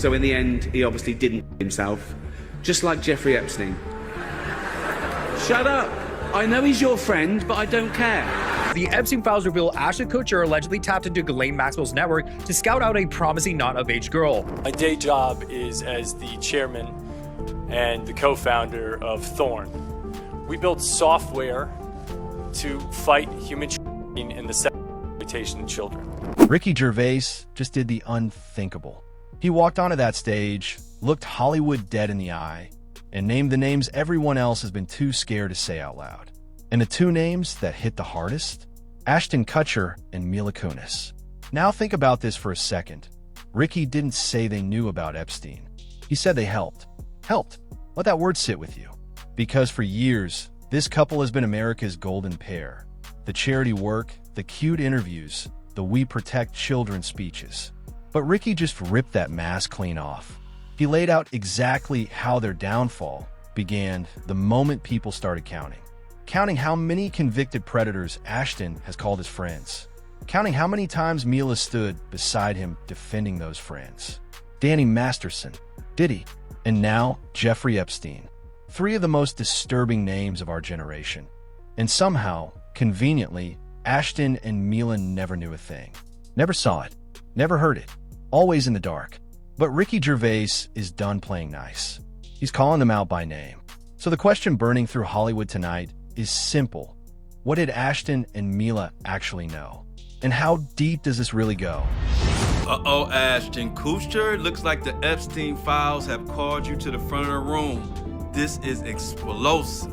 So in the end, he obviously didn't himself, just like Jeffrey Epstein. Shut up! I know he's your friend, but I don't care. The Epstein files reveal Ashton Kutcher allegedly tapped into Ghislaine Maxwell's network to scout out a promising not-of-age girl. My day job is as the chairman and the co-founder of Thorn. We build software to fight human trafficking and the sexual exploitation of children. Ricky Gervais just did the unthinkable. He walked onto that stage, looked Hollywood dead in the eye, and named the names everyone else has been too scared to say out loud. And the two names that hit the hardest? Ashton Kutcher and Mila Kunis. Now think about this for a second. Ricky didn't say they knew about Epstein. He said they helped. Helped. Let that word sit with you. Because for years, this couple has been America's golden pair. The charity work, the cute interviews, the We Protect Children speeches. But Ricky just ripped that mask clean off. He laid out exactly how their downfall began the moment people started counting. Counting how many convicted predators Ashton has called his friends. Counting how many times Mila stood beside him defending those friends. Danny Masterson, Diddy, and now Jeffrey Epstein. Three of the most disturbing names of our generation. And somehow, conveniently, Ashton and Mila never knew a thing. Never saw it. Never heard it. Always in the dark. But Ricky Gervais is done playing nice. He's calling them out by name. So the question burning through Hollywood tonight is simple. What did Ashton and Mila actually know? And how deep does this really go? Uh-oh, Ashton Kutcher. Looks like the Epstein files have called you to the front of the room. This is explosive.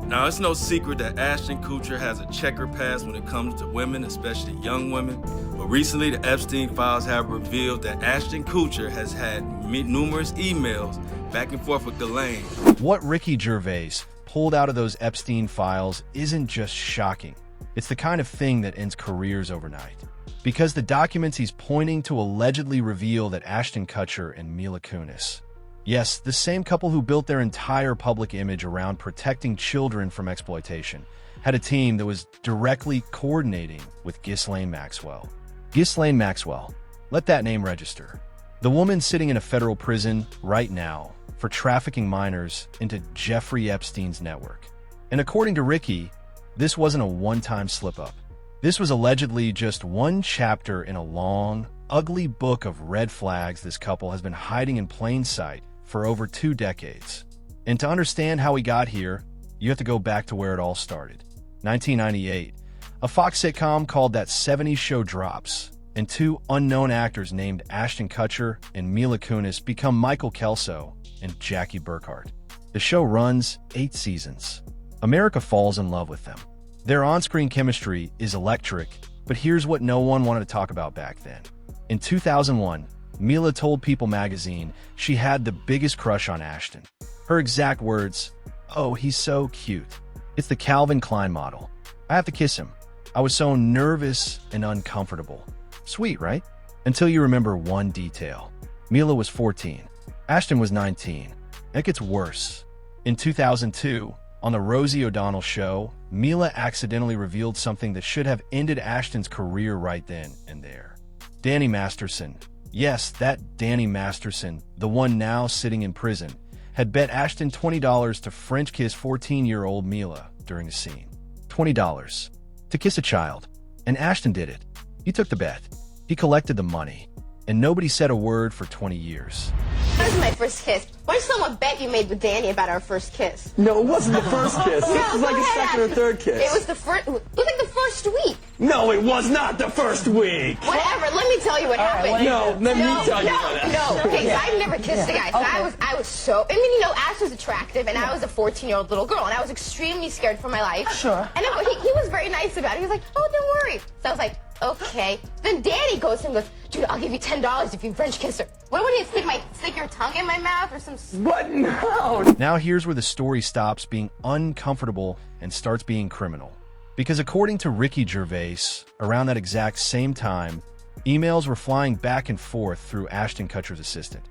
Now, it's no secret that Ashton Kutcher has a checker past when it comes to women, especially young women. But recently, the Epstein files have revealed that Ashton Kutcher has had numerous emails back and forth with Ghislaine. What Ricky Gervais pulled out of those Epstein files isn't just shocking. It's the kind of thing that ends careers overnight. Because the documents he's pointing to allegedly reveal that Ashton Kutcher and Mila Kunis, yes, the same couple who built their entire public image around protecting children from exploitation, had a team that was directly coordinating with Ghislaine Maxwell. Ghislaine Maxwell, let that name register. The woman sitting in a federal prison right now for trafficking minors into Jeffrey Epstein's network. And according to Ricky, this wasn't a one-time slip-up. This was allegedly just one chapter in a long, ugly book of red flags this couple has been hiding in plain sight for over 2 decades. And to understand how we got here, you have to go back to where it all started. 1998, a Fox sitcom called That 70s Show drops, and 2 unknown actors named Ashton Kutcher and Mila Kunis become Michael Kelso and Jackie Burkhardt. The show runs 8 seasons. America falls in love with them. Their on-screen chemistry is electric, but here's what no one wanted to talk about back then. In 2001, Mila told People magazine she had the biggest crush on Ashton. Her exact words, "Oh, he's so cute. It's the Calvin Klein model. I have to kiss him. I was so nervous and uncomfortable." Sweet, right? Until you remember one detail. Mila was 14. Ashton was 19. It gets worse. In 2002, on the Rosie O'Donnell show, Mila accidentally revealed something that should have ended Ashton's career right then and there. Danny Masterson, yes, that Danny Masterson, the one now sitting in prison, had bet Ashton $20 to French kiss 14-year-old Mila during a scene. $20 to kiss a child. And Ashton did it. He took the bet. He collected the money. And nobody said a word for 20 years. That was my first kiss. Why don't you tell them what bet you made with Danny about our first kiss? No, it wasn't the first kiss. No, it was like a second or third kiss. It was the first. It was like the first week. No, it was not the first week. Whatever. Let me tell you what happened. No, let me tell you what happened. No. Okay, so I've never kissed a guy. So I was so. I mean, you know, Ash was attractive, and I was a 14-year-old little girl, and I was extremely scared for my life. Sure. And he was very nice about it. He was like, "Oh, don't worry." So I was like, "Okay." Then Danny goes to him and goes, "Dude, I'll give you $10 if you French kiss her." What would you stick your tongue in my mouth or some? What? No. Now here's where the story stops being uncomfortable and starts being criminal. Because according to Ricky Gervais, around that exact same time, emails were flying back and forth through Ashton Kutcher's assistant.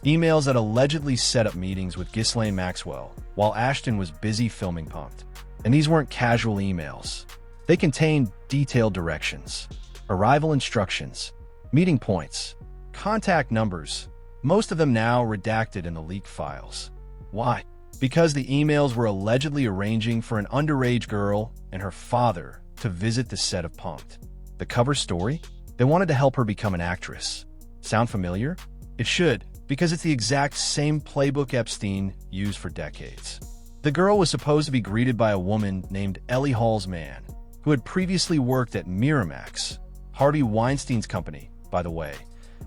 Emails that allegedly set up meetings with Ghislaine Maxwell while Ashton was busy filming Punk'd. And these weren't casual emails. They contained detailed directions, arrival instructions, meeting points, contact numbers, most of them now redacted in the leaked files. Why? Because the emails were allegedly arranging for an underage girl and her father to visit the set of Punk'd. The cover story? They wanted to help her become an actress. Sound familiar? It should, because it's the exact same playbook Epstein used for decades. The girl was supposed to be greeted by a woman named Ellie Halsman, who had previously worked at Miramax, Harvey Weinstein's company, by the way,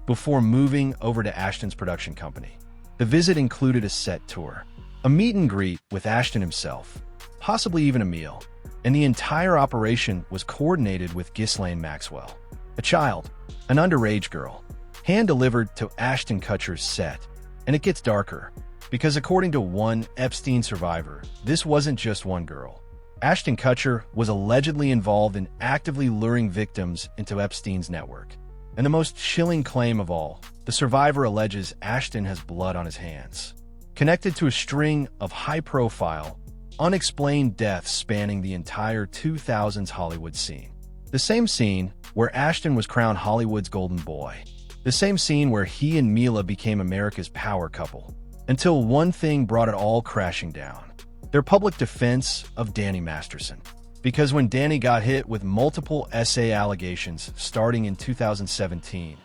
before moving over to Ashton's production company. The visit included a set tour, a meet and greet with Ashton himself, possibly even a meal, and the entire operation was coordinated with Ghislaine Maxwell, a child, an underage girl, hand-delivered to Ashton Kutcher's set. And it gets darker, because according to one Epstein survivor, this wasn't just one girl. Ashton Kutcher was allegedly involved in actively luring victims into Epstein's network. And the most chilling claim of all, the survivor alleges Ashton has blood on his hands, connected to a string of high-profile, unexplained deaths spanning the entire 2000s Hollywood scene. The same scene where Ashton was crowned Hollywood's golden boy. The same scene where he and Mila became America's power couple. Until one thing brought it all crashing down. Their public defense of Danny Masterson. Because when Danny got hit with multiple SA allegations starting in 2017,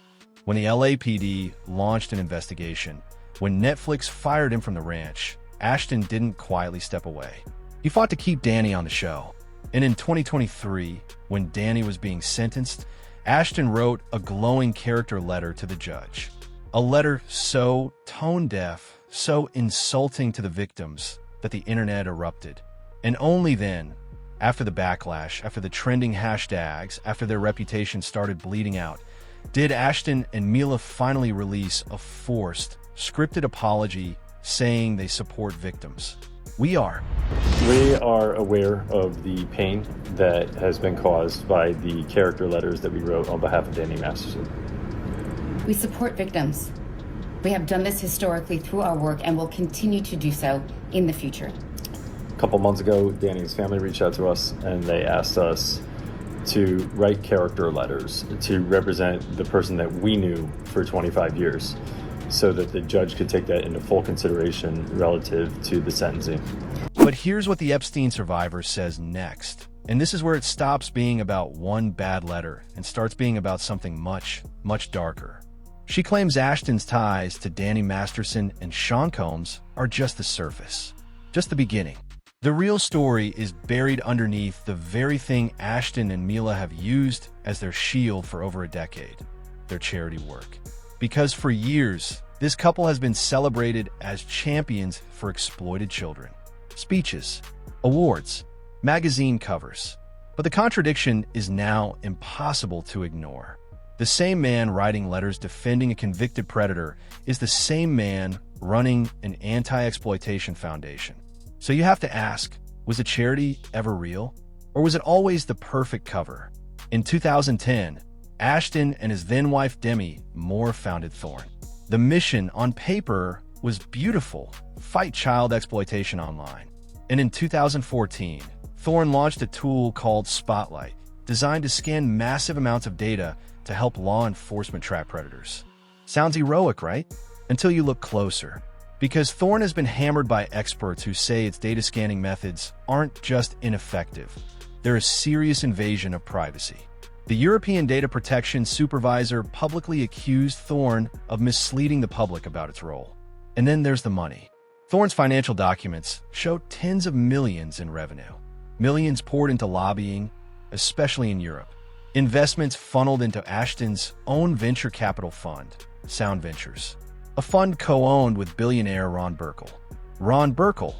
when the LAPD launched an investigation, when Netflix fired him from the ranch, Ashton didn't quietly step away. He fought to keep Danny on the show. And in 2023, when Danny was being sentenced, Ashton wrote a glowing character letter to the judge. A letter so tone-deaf, so insulting to the victims that the internet erupted. And only then, after the backlash, after the trending hashtags, after their reputation started bleeding out, did Ashton and Mila finally release a forced, scripted apology saying they support victims. We are aware of the pain that has been caused by the character letters that we wrote on behalf of Danny Masterson. We support victims. We have done this historically through our work and will continue to do so in the future. A couple months ago, Danny's family reached out to us and they asked us to write character letters to represent the person that we knew for 25 years so that the judge could take that into full consideration relative to the sentencing. But here's what the Epstein survivor says next. And this is where it stops being about one bad letter and starts being about something much, much darker. She claims Ashton's ties to Danny Masterson and Sean Combs are just the surface, just the beginning. The real story is buried underneath the very thing Ashton and Mila have used as their shield for over a decade, their charity work. Because for years, this couple has been celebrated as champions for exploited children. Speeches, awards, magazine covers. But the contradiction is now impossible to ignore. The same man writing letters defending a convicted predator is the same man running an anti-exploitation foundation. So you have to ask, was the charity ever real? Or was it always the perfect cover? In 2010, Ashton and his then-wife Demi Moore founded Thorn. The mission on paper was beautiful, fight child exploitation online. And in 2014, Thorn launched a tool called Spotlight, designed to scan massive amounts of data to help law enforcement track predators. Sounds heroic, right? Until you look closer. Because Thorn has been hammered by experts who say its data scanning methods aren't just ineffective, they're a serious invasion of privacy. The European Data Protection Supervisor publicly accused Thorn of misleading the public about its role. And then there's the money. Thorn's financial documents show tens of millions in revenue. Millions poured into lobbying, especially in Europe. Investments funneled into Ashton's own venture capital fund, Sound Ventures. A fund co-owned with billionaire Ron Burkle. Ron Burkle,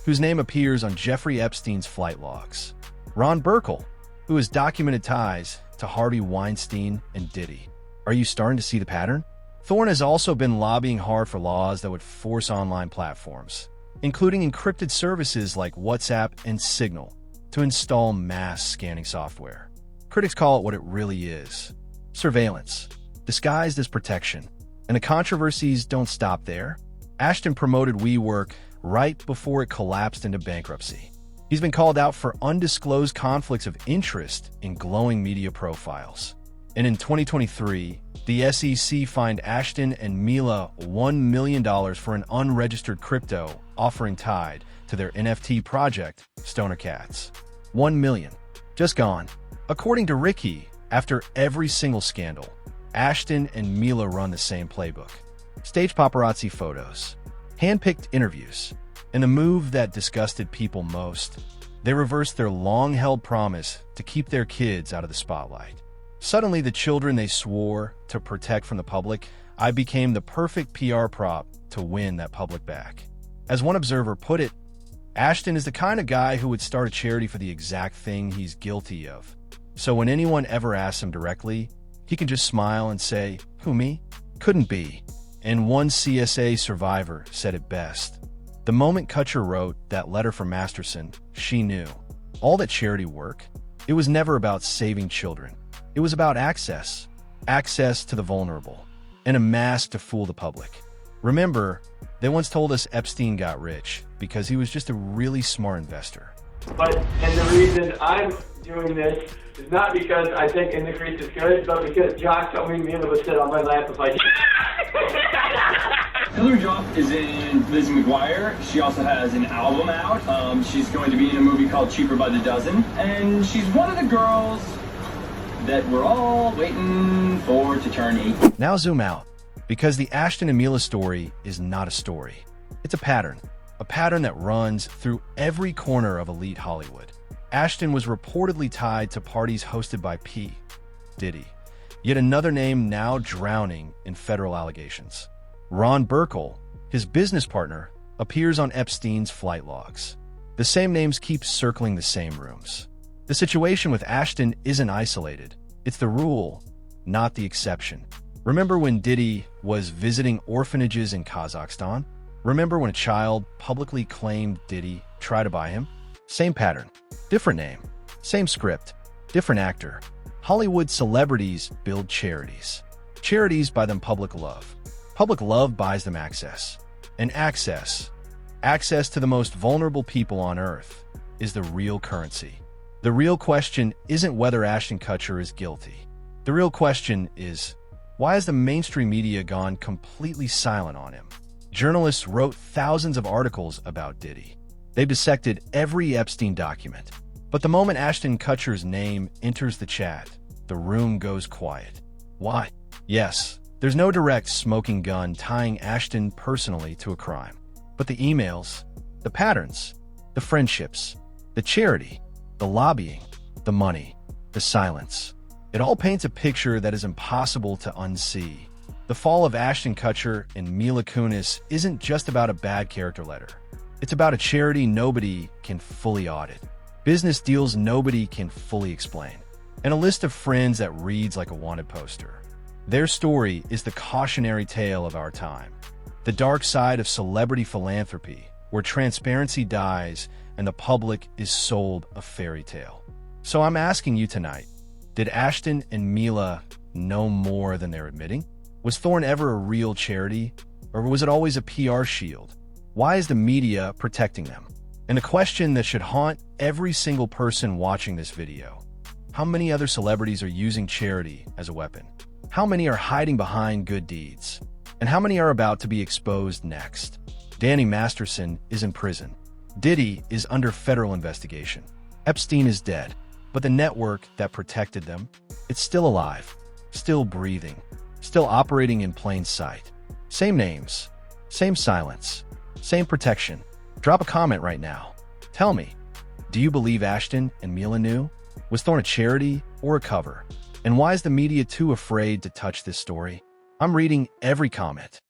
whose name appears on Jeffrey Epstein's flight logs. Ron Burkle, who has documented ties to Harvey Weinstein and Diddy. Are you starting to see the pattern? Thorn has also been lobbying hard for laws that would force online platforms, including encrypted services like WhatsApp and Signal, to install mass scanning software. Critics call it what it really is: surveillance, disguised as protection. And the controversies don't stop there. Ashton promoted WeWork right before it collapsed into bankruptcy. He's been called out for undisclosed conflicts of interest in glowing media profiles. And in 2023, the SEC fined Ashton and Mila $1 million for an unregistered crypto offering tied to their NFT project, Stoner Cats. $1 million. Just gone. According to Ricky, after every single scandal, Ashton and Mila run the same playbook. Stage paparazzi photos, hand-picked interviews, and a move that disgusted people most, they reversed their long-held promise to keep their kids out of the spotlight. Suddenly, the children they swore to protect from the public, I became the perfect PR prop to win that public back. As one observer put it, Ashton is the kind of guy who would start a charity for the exact thing he's guilty of. So when anyone ever asks him directly, he can just smile and say, "Who, me? Couldn't be." And one CSA survivor said it best. The moment Kutcher wrote that letter from Masterson, she knew. All that charity work, it was never about saving children. It was about access. Access to the vulnerable. And a mask to fool the public. Remember, they once told us Epstein got rich because he was just a really smart investor. And the reason I'm doing this is not because I think In the Crease is good, but because Jock told me Mila would sit on my lap if I Hilary Duff is in Lizzie McGuire. She also has an album out. She's going to be in a movie called Cheaper by the Dozen. And she's one of the girls that we're all waiting for to turn 18. Now zoom out, because the Ashton and Mila story is not a story. It's a pattern that runs through every corner of elite Hollywood. Ashton was reportedly tied to parties hosted by P. Diddy, yet another name now drowning in federal allegations. Ron Burkle, his business partner, appears on Epstein's flight logs. The same names keep circling the same rooms. The situation with Ashton isn't isolated. It's the rule, not the exception. Remember when Diddy was visiting orphanages in Kazakhstan? Remember when a child publicly claimed Diddy tried to buy him? Same pattern, different name, same script, different actor. Hollywood celebrities build charities. Charities buy them public love. Public love buys them access. And access to the most vulnerable people on Earth, is the real currency. The real question isn't whether Ashton Kutcher is guilty. The real question is, why has the mainstream media gone completely silent on him? Journalists wrote thousands of articles about Diddy. They've dissected every Epstein document. But the moment Ashton Kutcher's name enters the chat, the room goes quiet. Why? Yes, there's no direct smoking gun tying Ashton personally to a crime. But the emails, the patterns, the friendships, the charity, the lobbying, the money, the silence. It all paints a picture that is impossible to unsee. The fall of Ashton Kutcher and Mila Kunis isn't just about a bad character letter. It's about a charity nobody can fully audit, business deals nobody can fully explain, and a list of friends that reads like a wanted poster. Their story is the cautionary tale of our time. The dark side of celebrity philanthropy, where transparency dies and the public is sold a fairy tale. So I'm asking you tonight, did Ashton and Mila know more than they're admitting? Was Thorn ever a real charity, or was it always a PR shield? Why is the media protecting them? And a question that should haunt every single person watching this video. How many other celebrities are using charity as a weapon? How many are hiding behind good deeds? And how many are about to be exposed next? Danny Masterson is in prison. Diddy is under federal investigation. Epstein is dead, but the network that protected them, it's still alive, still breathing, still operating in plain sight. Same names, same silence, same protection. Drop a comment right now. Tell me, do you believe Ashton and Mila knew? Was Thorn a charity or a cover? And why is the media too afraid to touch this story? I'm reading every comment.